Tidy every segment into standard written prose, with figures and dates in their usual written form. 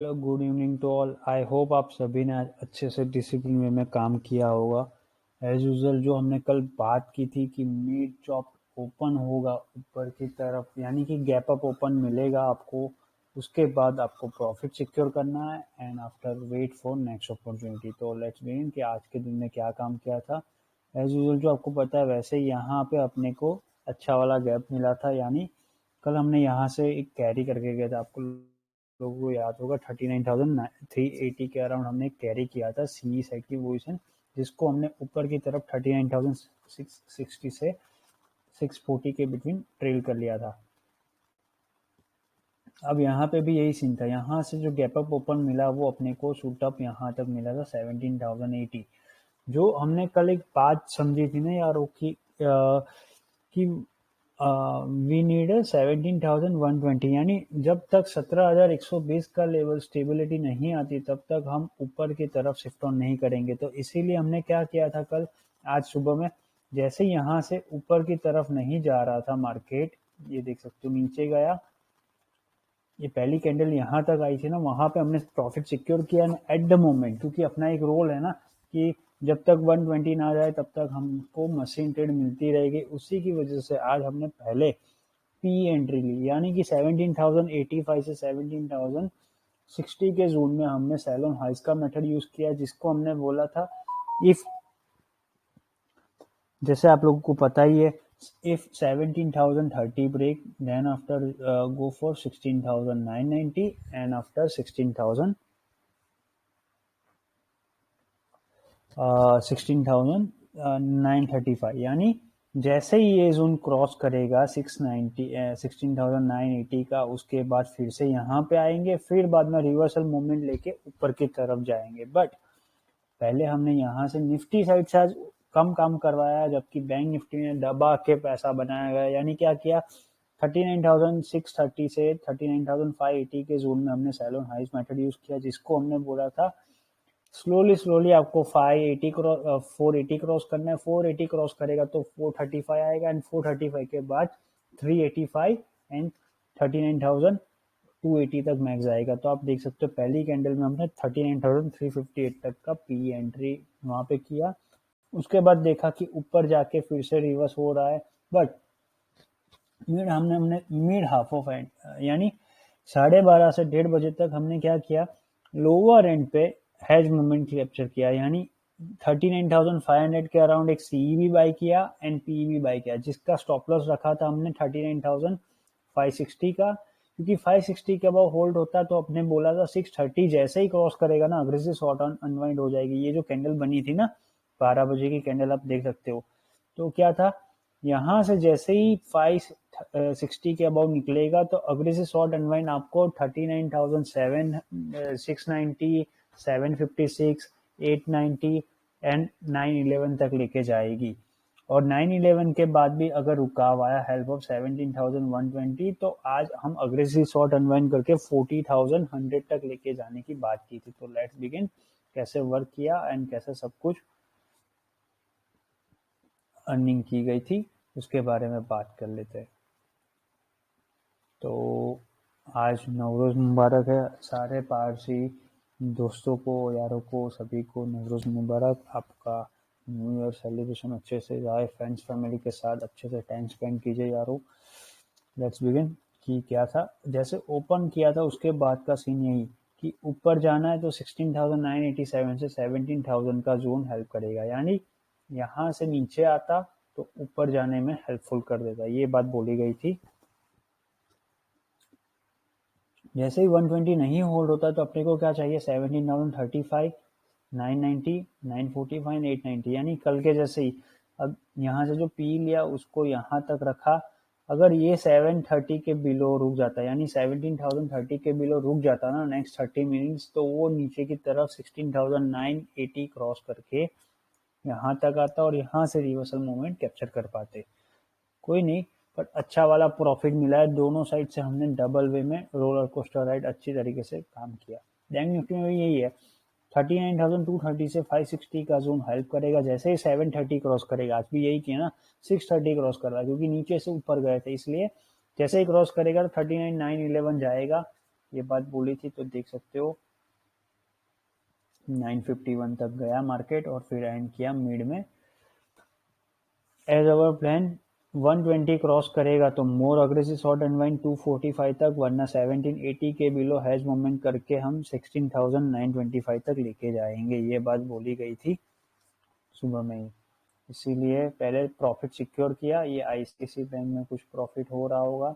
Hello, good evening to all. I hope आप सभी ने आज अच्छे से डिसिप्लिन वे में काम किया होगा। एज यूजल जो हमने कल बात की थी कि मिड चॉप ओपन होगा ऊपर की तरफ, यानी कि गैप अप ओपन मिलेगा आपको, उसके बाद आपको प्रॉफिट सिक्योर करना है and after wait for next opportunity. तो लेट्स बिगिन कि आज के दिन में क्या काम किया था। एज यूजल जो आपको पता है वैसे यहाँ पे अपने को अच्छा वाला गैप मिला था, यानी कल हमने यहाँ से एक कैरी करके गया था। आपको लोगों को याद होगा 39,380 के अराउंड हमने कैरी किया था सी साइड की पोजीशन, जिसको हमने ऊपर की तरफ 39,660 से 640 के बिटवीन ट्रेल कर लिया था। अब यहाँ पे भी यही सीन था। यहाँ से जो गैप अप ओपन मिला वो अपने को शूट अप यहाँ तक मिला था 17,080। जो हमने कल एक बात समझी थी ना यारों कि वी नीड 17,120, यानी जब तक 17,120 का लेवल स्टेबिलिटी नहीं आती तब तक हम ऊपर की तरफ शिफ्ट ऑन नहीं करेंगे। तो इसीलिए हमने क्या किया था कल, आज सुबह में जैसे यहाँ से ऊपर की तरफ नहीं जा रहा था मार्केट, ये देख सकते हो नीचे गया, ये पहली कैंडल यहाँ तक आई थी ना, वहां पे हमने प्रॉफिट सिक्योर किया एट द मोमेंट, क्योंकि अपना एक रोल है ना कि जब तक 120 ना जाए तब तक हमको मशीन ट्रेड मिलती रहेगी। उसी की वजह से आज हमने पहले पी एंट्री ली, यानी कि 17,085 से 17,060 के जोन में हमने सेल ऑन हाइस का मेथड यूज किया, जिसको हमने बोला था इफ, जैसे आप लोगों को पता ही है, if 17,030 break, then after go for 16,990 and after 16,935, यानी जैसे ही ये जोन क्रॉस करेगा 16,980 का, उसके बाद फिर से यहाँ पे आएंगे, फिर बाद में रिवर्सल मूवमेंट लेके ऊपर की तरफ जाएंगे। बट पहले हमने यहाँ से निफ्टी साइड से आज कम काम करवाया, जबकि बैंक निफ्टी ने दबा के पैसा बनाया गया। यानी क्या किया, 39,630 से 39,580 के जोन में हमने सेल ऑन हाइस मेथड यूज किया, जिसको हमने बोला था स्लोली स्लोली आपको 580 क्रॉस 480 क्रॉस करना है। 480 क्रॉस करेगा तो 435 आएगा एंड 435 के बाद 385 एंड 39,280 तक मैक्स आएगा। तो आप देख सकते हो पहली कैंडल में हमने 39,358 तक का पी एंट्री वहां पे किया। उसके बाद देखा कि ऊपर जाके फिर से रिवर्स हो रहा है, बट हमने मिड हाफ ऑफ एंड, यानी 12:30 से 1:30 बजे तक हमने क्या किया, लोअर एंड पे हैज मूवमेंट कैप्चर किया, यानी 39,500 के अराउंड एक सीईबी बाय किया एंड पीईबी बाय किया, जिसका स्टॉप लॉस रखा था हमने 39,560 का, क्योंकि 560 के अबाउ होल्ड होता तो अपने बोला था 630 जैसे ही क्रॉस करेगा ना अग्रेसिव शॉर्ट अनवाइंड हो जाएगी। ये जो कैंडल बनी थी ना 12 बजे की कैंडल आप देख सकते हो, तो क्या था, यहाँ से जैसे ही 560 के अबाउ निकलेगा तो अग्रेसिव शॉर्ट अनवाइंड आपको 39,690, 756, 890 एंड 911 तक लेके जाएगी। और 911 के बाद भी अगर रुकाव आया हेल्प ऑफ 17,120, तो आज हम अग्रेसिव शॉर्ट अनवाइंड करके 40,100 तक लेके जाने की बात की थी। तो लेट्स बिगिन कैसे वर्क किया एंड कैसे सब कुछ अर्निंग की गई थी उसके बारे में बात कर लेते हैं। तो आज नवरोज़ मुबारक है सारे पारसी दोस्तों को, यारों को, सभी को नवरोज़ मुबारक। आपका न्यू ईयर सेलिब्रेशन अच्छे से जाए, फ्रेंड्स फैमिली के साथ अच्छे से टाइम स्पेंड कीजिए यारों। लेट्स बिगिन कि क्या था, जैसे ओपन किया था उसके बाद का सीन यही कि ऊपर जाना है तो 16,987 से 17,000 का जोन हेल्प करेगा, यानी यहाँ से नीचे आता तो ऊपर जाने में हेल्पफुल कर देता, ये बात बोली गई थी। जैसे ही 120 नहीं होल्ड होता तो अपने को क्या चाहिए, 17,035, 990, 945, 890, यानी कल के जैसे ही अब यहाँ से जो पी लिया उसको यहाँ तक रखा। अगर ये 730 के बिलो रुक जाता, यानी 17,030 के बिलो रुक जाता ना नेक्स्ट 30 मिनट्स, तो वो नीचे की तरफ 16,980 क्रॉस करके यहाँ तक आता और यहाँ से रिवर्सल मूवमेंट कैप्चर कर पाते। कोई नहीं, पर अच्छा वाला प्रॉफिट मिला है, दोनों साइड से हमने डबल वे में रोलर कोस्टर राइड अच्छी तरीके से काम किया। बैंक निफ्टी में भी यही है, 39,230 से 560 का जोन हेल्प करेगा, जैसे ही 730 क्रॉस करेगा, आज भी यही किया ना, 630 क्रॉस कर रहा है क्योंकि नीचे से ऊपर गए थे, इसलिए जैसे ही क्रॉस करेगा तो 39,911 जाएगा ये बात बोली थी, तो देख सकते हो 951 तक गया मार्केट और फिर एंड किया मिड में। एज अवर प्लान 120 क्रॉस करेगा तो मोर अग्रेसिव शॉर्ट अनवाइंड 245 तक, वरना 1780 के बिलो हैज मूवमेंट करके हम 16,925 तक लेके जाएंगे। ये बात बोली गई थी सुबह में ही, इसीलिए पहले प्रॉफिट सिक्योर किया। ये आईसीआईसीआई बैंक में कुछ प्रॉफिट हो रहा होगा,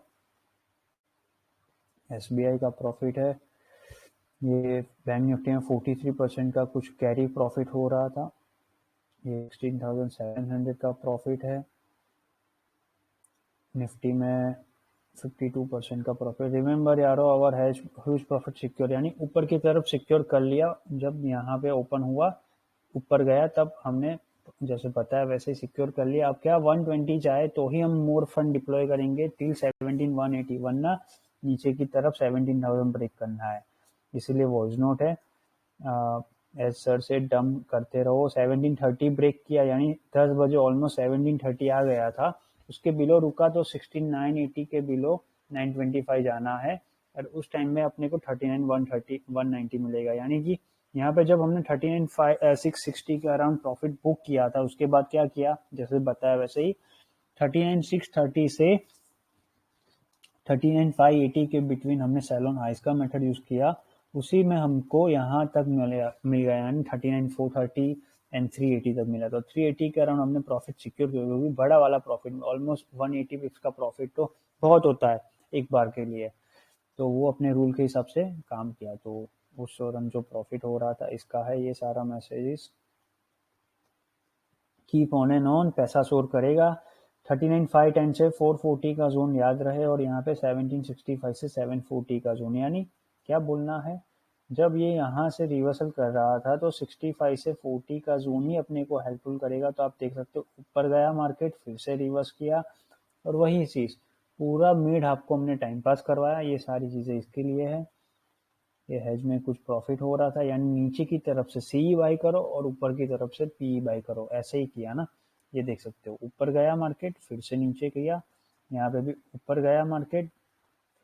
एसबीआई का प्रॉफिट है, ये बैंक निफ्टी में 43% का कुछ कैरी प्रॉफिट हो रहा था, ये 16,700 का प्रॉफिट है। निफ्टी में 52% का प्रॉफिट। रिमेंबर यारो अवर हैज ह्यूज प्रॉफिट सिक्योर, यानी ऊपर की तरफ सिक्योर कर लिया। जब यहाँ पे ओपन हुआ ऊपर गया तब हमने जैसे बताया वैसे ही सिक्योर कर लिया। अब क्या 120 जाए तो ही हम मोर फंड डिप्लॉय करेंगे टिल 17,180, वरना नीचे की तरफ 17,000 ब्रेक करना है, इसीलिए वॉइस नोट है। एज सर से डम करते रहो। 1730 ब्रेक किया, यानी 10 बजे ऑलमोस्ट 1730 आ गया था, उसके बिलो रुका तो 16,980 के बिलो 925 जाना है, और उस टाइम में अपने को 39,190 मिलेगा। यानी कि यहाँ पे जब हमने 39,660 के अराउंड प्रॉफिट बुक किया था, उसके बाद क्या किया जैसे बताया वैसे ही 39,630 से 39,580 के बिटवीन हमने सैलोन हाइस का मेथड यूज किया, उसी में हमको यहाँ तक मिल गया, यानी 39,430 एंड 380 तक मिला। तो 380 के अराउंड हमने प्रॉफिट सिक्योर किया, क्योंकि बड़ा वाला प्रॉफिट ऑलमोस्ट 180 पिप्स का प्रॉफिट तो बहुत होता है एक बार के लिए, तो वो अपने रूल के हिसाब से काम किया। तो उस दौरान जो प्रॉफिट हो रहा था इसका है ये सारा messages. Keep on and on, पैसा शोर करेगा। 39,510 से 440 का जोन याद रहे, और यहाँ पे 1765 से 740 का जोन, यानी क्या बोलना है, जब ये यहाँ से रिवर्सल कर रहा था तो 65 से 40 का जोन ही अपने को हेल्पफुल करेगा। तो आप देख सकते हो ऊपर गया मार्केट, फिर से रिवर्स किया, और वही चीज़ पूरा मिड आपको हमने टाइम पास करवाया। ये सारी चीज़ें इसके लिए है। ये हेज में कुछ प्रॉफिट हो रहा था, यानी नीचे की तरफ से सी बाई करो और ऊपर की तरफ से पी बाई करो, ऐसे ही किया ना। ये देख सकते हो ऊपर गया मार्केट, फिर से नीचे किया, यहाँ पे भी ऊपर गया मार्केट,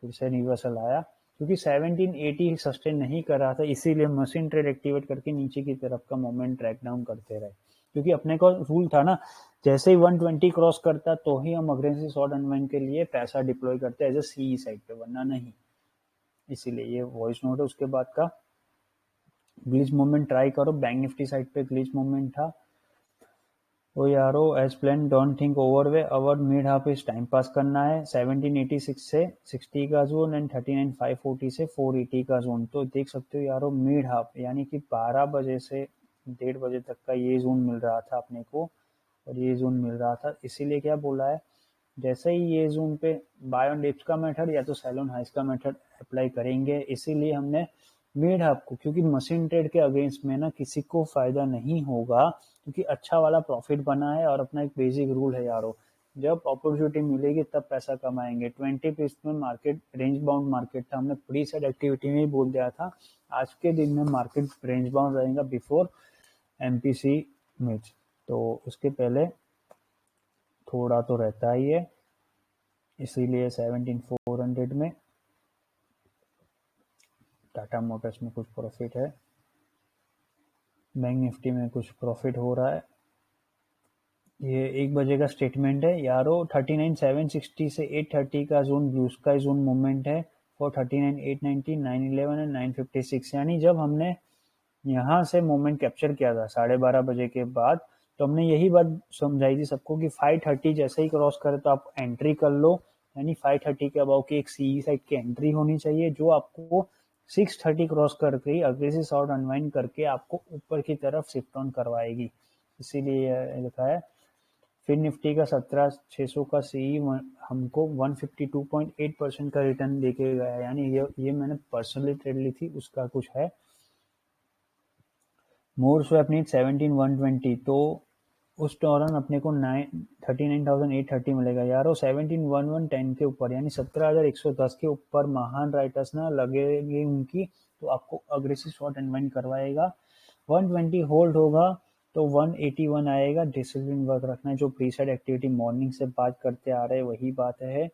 फिर से रिवर्सल आया, क्योंकि 1780 सस्टेन नहीं कर रहा था, इसीलिए मशीन ट्रेड एक्टिवेट करके नीचे की तरफ का मोमेंट ट्रैक डाउन करते रहे। क्योंकि अपने को रूल था ना, जैसे ही 120 क्रॉस करता तो ही हम अग्रेसिव शॉर्ट अनवाइंड के लिए पैसा डिप्लॉय करते एज ए सी साइड पे, वरना नहीं। इसीलिए ये वॉइस नोट है। उसके बाद का ग्लिच मूवमेंट ट्राई करो, बैंक निफ्टी साइड पे ग्लिच मूवमेंट था। तो यारो as plan don't think over way, our mid half इस टाइम पास करना है। 1786 से 60 का जोन एंड 39,540 से 480 का जोन। तो देख सकते हो यारो मिड हाफ, यानी कि 12 बजे से 1:30 बजे तक का ये जोन मिल रहा था अपने को, और ये जोन मिल रहा था, इसीलिए क्या बोला है, जैसे ही ये जोन पे बाय ऑन डिप्स का मेथड या तो सैलोन हाइस का मेथड अप्लाई करेंगे। इसीलिए हमने मिड हाफ को, क्योंकि मशीन ट्रेड के अगेंस्ट में ना किसी को फायदा नहीं होगा, क्योंकि अच्छा वाला प्रॉफिट बना है। और अपना एक बेसिक रूल है यारो, जब अपॉर्चुनिटी मिलेगी तब पैसा कमाएंगे। 20 पिप्स में मार्केट रेंज बाउंड मार्केट था, हमने प्री सेट एक्टिविटी में ही बोल दिया था। आज के दिन में मार्केट रेंज बाउंड रहेगा बिफोर एमपीसी मिड, तो उसके पहले थोड़ा तो रहता ही है, इसीलिए 17,400 में टाटा मोटर्स में कुछ प्रॉफिट है, बैंक निफ्टी में कुछ प्रॉफिट हो रहा है। ये 1 बजे का स्टेटमेंट है यारो। 39,760 से 830 का zone blue sky zone movement है फॉर 39,890, 911 एंड 956। यानी जब हमने यहाँ से मोमेंट कैप्चर किया था 12:30 बजे के बाद, तो हमने यही बात समझाई थी सबको कि 530 जैसे ही क्रॉस करे तो आप एंट्री कर लो, यानी 530 के अबाउ की एक सी साइड की एंट्री होनी चाहिए, जो आपको 630 क्रॉस करके ही अग्रेसिव शॉर्ट अनवाइंड करके आपको ऊपर की तरफ शिफ्ट ऑन करवाएगी। इसीलिए लिखा है। फिर निफ्टी का 17,600 का सी हमको 152.8% का रिटर्न देके गया, यानी ये मैंने पर्सनली ट्रेड ली थी, उसका कुछ है। मोर स्वैप नीड 17,120, तो उस दौरान अपने को 39,830 मिलेगा यारो। 17,110 के ऊपर, यानी 17,110 के ऊपर महान राइटर्स ना लगेगी उनकी, तो आपको अग्रेसिव शॉर्ट अनवाइंड करवाएगा। 120 होल्ड होगा तो 181 आएगा। डिसिप्लिन वर्क रखना है, जो प्री सेट एक्टिविटी मॉर्निंग से बात करते आ रहे वही बात है।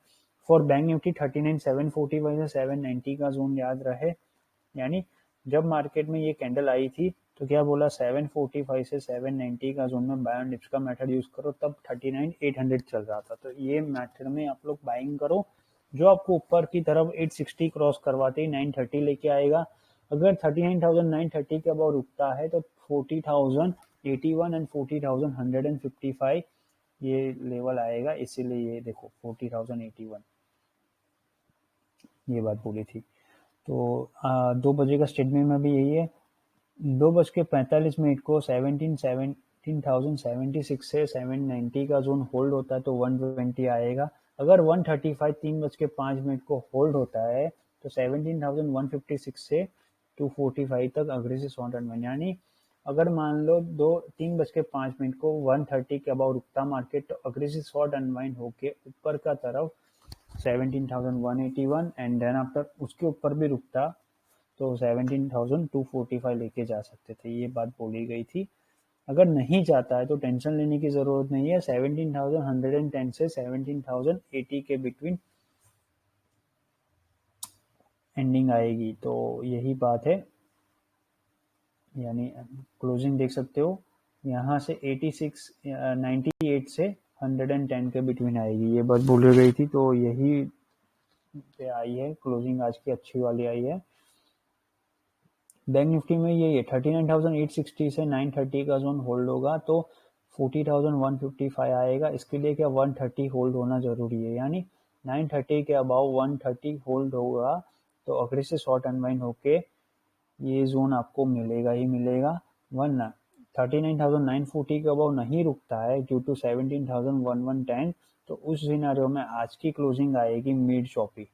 फॉर बैंक निफ्टी 39,745 से 790 का जोन याद रहे, यानी जब मार्केट में ये कैंडल आई थी तो क्या बोला 745 से 790 का जोन में बाय ऑन डिप्स का मेथड यूज करो, तब 39,800 चल रहा था, तो ये मेथड में आप लोग बाइंग करो। जो आपको ऊपर की तरफ 860 क्रॉस करवाते ही 930 लेके आएगा। अगर 39,930 के अबाउ रुकता है तो 40,081 एंड 40,155 ये लेवल आएगा, इसीलिए ये देखो 40,081 ये बात बोली थी। तो 2 बजे का स्टेटमेंट में भी यही है। 2:45 को 17,076 से 790 का जोन होल्ड होता है तो 120 आएगा। अगर 135 3:05 को होल्ड होता है तो 17,156 से 245 तक अग्रेसिव शॉर्ट अनवाइंड, यानी अगर मान लो 3:05 को 130 के अबाउ रुकता मार्केट तो अग्रेसिव शॉर्ट अनवाइंड होके ऊपर का तरफ 17,181 एंड देन आफ्टर उसके ऊपर भी रुकता तो 17,245 लेके जा सकते थे, ये बात बोली गई थी। अगर नहीं जाता है तो टेंशन लेने की जरूरत नहीं है, 17,110 से 17,080 के बिटवीन एंडिंग आएगी, तो यही बात है। यानी क्लोजिंग देख सकते हो यहाँ से 98 से 110 के बिटवीन आएगी, ये बात बोली गई थी, तो यही पे आई है क्लोजिंग आज की अच्छी वाली आई है। बैंक निफ्टी में ये 39,860 से 930 का जोन होल्ड होगा तो 40,155 आएगा। इसके लिए क्या 130 होल्ड होना जरूरी है, यानी 930 के अबाउ 130 होल्ड होगा तो अग्रेसिव शॉर्ट अनवाइंड होके ये जोन आपको मिलेगा ही मिलेगा। वरना 39,940 के अबाउ नहीं रुकता है ड्यू टू 17,110 तो उस सिनेरियो में आज की क्लोजिंग आएगी मिड चॉपी,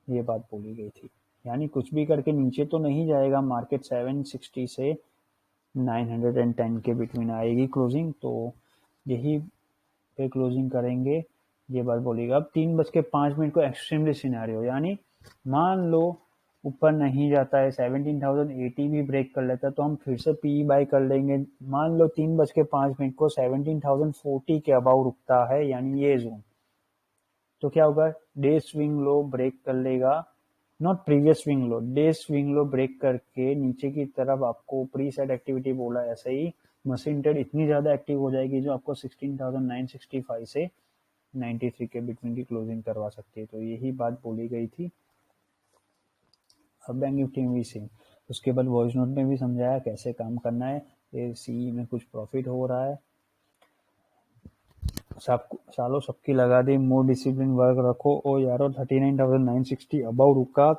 ये बात बोली गई थी। यानी कुछ भी करके नीचे तो नहीं जाएगा मार्केट, 760 से 910 के बिटवीन आएगी क्लोजिंग, तो यही पे क्लोजिंग करेंगे, ये बात बोलेगा। अब 3:05 को एक्सट्रीमली सिनेरियो, यानी मान लो ऊपर नहीं जाता है 17,080 भी ब्रेक कर लेता है तो हम फिर से पी बाय कर लेंगे। मान लो 3:05 को 17,040 के अबाउ रुकता है, यानी ये जोन, तो क्या होगा डे स्विंग लो ब्रेक कर लेगा, not previous swing low, day swing low break करके नीचे की तरफ आपको प्री सेट एक्टिविटी बोला ऐसे ही मशीन ट्रेड इतनी ज्यादा एक्टिव हो जाएगी जो आपको 16,965 से 93 के बिटवीन की क्लोजिंग करवा सकती है, तो यही बात बोली गई थी। अब बैंक निफ्टी में भी सेम, उसके बाद वॉइस नोट में भी समझाया कैसे काम करना है। ये सीई में कुछ प्रॉफिट हो रहा है, सालों सबकी लगा दी, मोर डिसिप्लिन वर्क रखो। और यारो 39,960 अबाउ रुका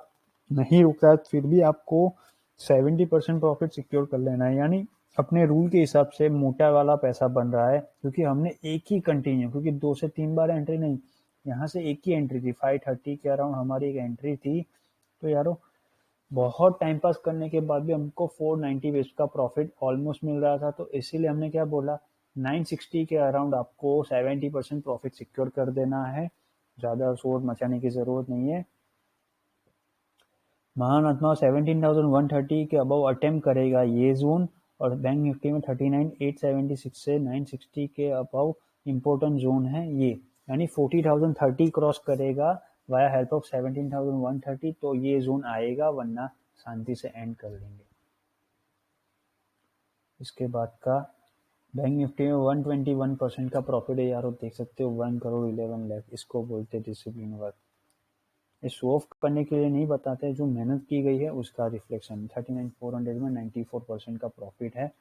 नहीं रुका फिर भी आपको 70% प्रॉफिट सिक्योर कर लेना है, यानी अपने रूल के हिसाब से मोटा वाला पैसा बन रहा है, क्योंकि हमने एक ही कंटिन्यू, क्योंकि 2 से 3 बार एंट्री नहीं, यहाँ से एक ही एंट्री थी 530 के अराउंड हमारी एक एंट्री थी, तो यारो बहुत टाइम पास करने के बाद भी हमको 490 बेस का प्रॉफिट ऑलमोस्ट मिल रहा था, तो इसीलिए हमने क्या बोला 960 के अराउंड आपको 70% प्रॉफिट सिक्योर कर देना है, ज्यादा शोर मचाने की जरूरत नहीं है। महानतमा 17,130 के अबव अटेम्प्ट करेगा ये जोन, और बैंक निफ्टी में 39,876 से 960 के अबव इम्पोर्टेंट जोन है ये, यानी 40,030 क्रॉस करेगा वाया हेल्प ऑफ 17,130 तो ये जोन आएगा, वरना शांति से एंड कर लेंगे। इसके बाद का बैंक निफ्टी में 121% का प्रॉफिट है यार, देख सकते हो 1 करोड़ 11 लाख, इसको बोलते डिसिप्लिन वर्क। ये शो ऑफ करने के लिए नहीं बताते, जो मेहनत की गई है उसका रिफ्लेक्शन। 39,400 में 94% का प्रॉफिट है।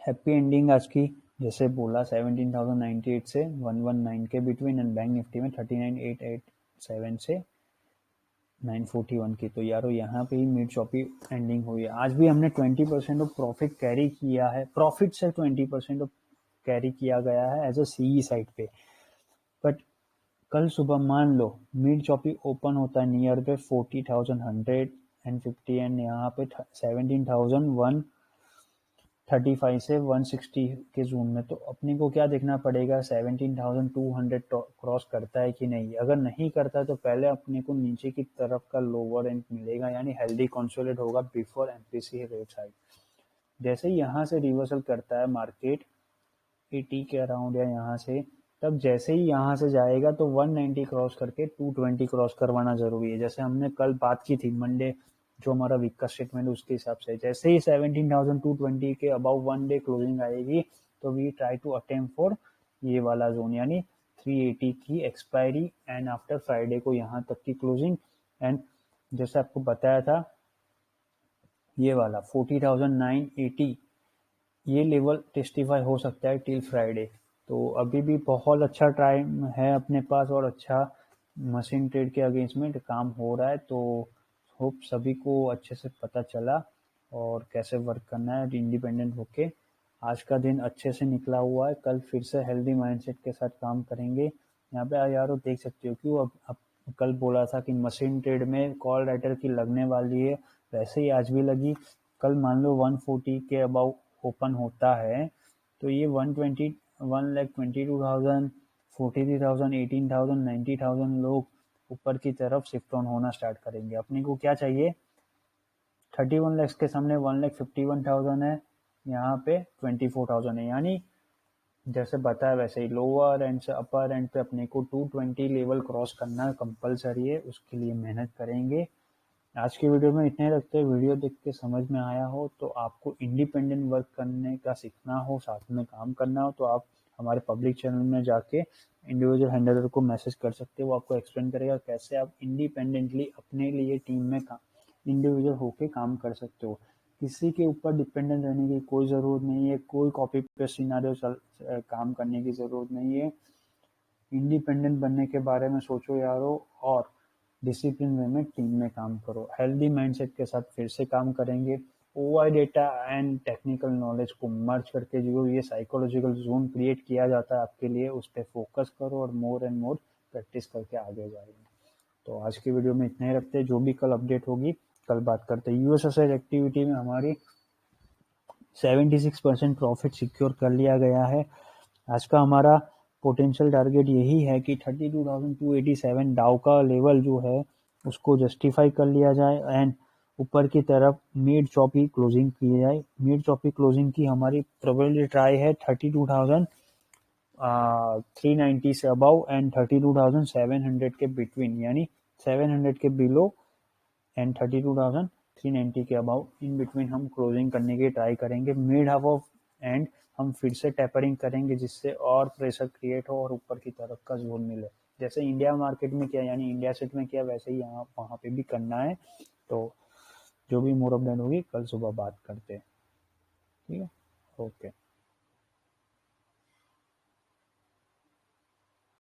हैप्पी एंडिंग आज की, जैसे बोला 17,098 से 119 के बिटवीन, एंड बैंक निफ्टी में 39,887 से 941 की, तो यारो यहाँ पे ही मिड चॉपी एंडिंग हुई है। आज भी हमने 20% ऑफ प्रॉफिट कैरी किया है, प्रॉफिट से 20% ऑफ कैरी किया गया है एज अ सीई साइड पे। बट कल सुबह मान लो मिड चॉपी ओपन होता है नियर पे 40,150 एंड यहाँ पे 17,135 से 160 के जोन में, तो अपने को क्या देखना पड़ेगा 17,200 क्रॉस करता है कि नहीं। अगर नहीं करता है तो पहले अपने को नीचे की तरफ का लोअर एंड मिलेगा, यानी हेल्दी कंसोलिडेट होगा बिफोर एमपीसी रेट हाइक। जैसे ही यहाँ से रिवर्सल करता है मार्केट 80 के अराउंड या यहाँ से, तब जैसे ही यहाँ से जाएगा तो 190 क्रॉस करके 220 क्रॉस करवाना जरूरी है। जैसे हमने कल बात की थी मंडे जो हमारा वीक का स्टेटमेंट उसके हिसाब से जैसे ही 17,220 के अबाउ 1 डे क्लोजिंग आएगी तो we try to attempt for ये वाला जोन यानी 380 की एक्सपायरी एंड आफ्टर फ्राइडे को यहाँ तक की क्लोजिंग। एंड जैसे आपको बताया था ये वाला 40,980 ये लेवल टेस्टिफाई हो सकता है टिल फ्राइडे। तो अभी भी बहुत अच्छा टाइम है अपने पास और अच्छा मशीन ट्रेड के अगेंस्ट में काम हो रहा है। तो होप सभी को अच्छे से पता चला और कैसे वर्क करना है इंडिपेंडेंट होके। आज का दिन अच्छे से निकला हुआ है, कल फिर से हेल्दी माइंडसेट के साथ काम करेंगे। यहाँ पे यारो देख सकते हो क्यों अब कल बोला था कि मशीन ट्रेड में कॉल राइटर की लगने वाली है, वैसे ही आज भी लगी। कल मान लो 140 के अबाउ ओपन होता है तो ये 120 1,22,000 43,000 18,000 90,000 लोग ऊपर की तरफ शिफ्ट ऑन होना स्टार्ट करेंगे। अपने को क्या चाहिए 31 लैक्स के सामने 1,51,000 है, यहाँ पे 24,000 है। यानी जैसे बताया वैसे ही लोअर एंड से अपर एंड पे अपने को 220 लेवल क्रॉस करना कंपलसरी है, उसके लिए मेहनत करेंगे। आज की वीडियो में इतने रखते हैं। वीडियो देख के समझ में आया हो तो आपको इंडिपेंडेंट वर्क करने का सीखना हो, साथ में काम करना हो तो आप हमारे पब्लिक चैनल में जाके इंडिविजुअल हैंडलर को मैसेज कर सकते हो। वो आपको एक्सप्लेन करेगा कैसे आप इंडिपेंडेंटली अपने लिए टीम में इंडिविजुअल होके काम कर सकते हो। किसी के ऊपर डिपेंडेंट रहने की कोई ज़रूरत नहीं है, कोई कॉपी पेस्ट सिनेरियो काम करने की ज़रूरत नहीं है। इंडिपेंडेंट बनने के बारे में सोचो यारो और डिसिप्लिन वे में टीम में काम करो। हेल्दी माइंडसेट के साथ फिर से काम करेंगे। OI data and technical knowledge को मर्ज करके जो ये साइकोलॉजिकल जोन क्रिएट किया जाता है आपके लिए उस पर फोकस करो और मोर एंड मोर प्रैक्टिस करके आगे जाएंगे। तो आज की वीडियो में इतना ही रखते हैं, जो भी कल अपडेट होगी कल बात करते हैं। यूएसएसआई एक्टिविटी में हमारी 76% प्रॉफिट सिक्योर कर लिया गया है। आज का हमारा पोटेंशियल टारगेट यही है कि 32,287 डाउ का लेवल जो है उसको जस्टिफाई कर लिया जाए एंड ऊपर की तरफ मिड चॉपी क्लोजिंग की जाए। मिड चॉपी क्लोजिंग की हमारी प्रोबेबिलिटी ट्राई है 32,390 से अबव एंड 32,700 के बिटवीन, यानी 700 के बिलो एंड 32,390 के अबाउ इन बिटवीन हम क्लोजिंग करने की ट्राई करेंगे। मिड हाफ ऑफ एंड हम फिर से टेपरिंग करेंगे जिससे और प्रेशर क्रिएट हो और ऊपर की तरफ का जोन मिले। जैसे इंडिया मार्केट में किया यानी इंडिया सेट में किया वैसे ही यहाँ वहाँ पे भी करना है। तो जो भी मोर अपडेट होगी कल सुबह बात करते हैं, ठीक है, ओके।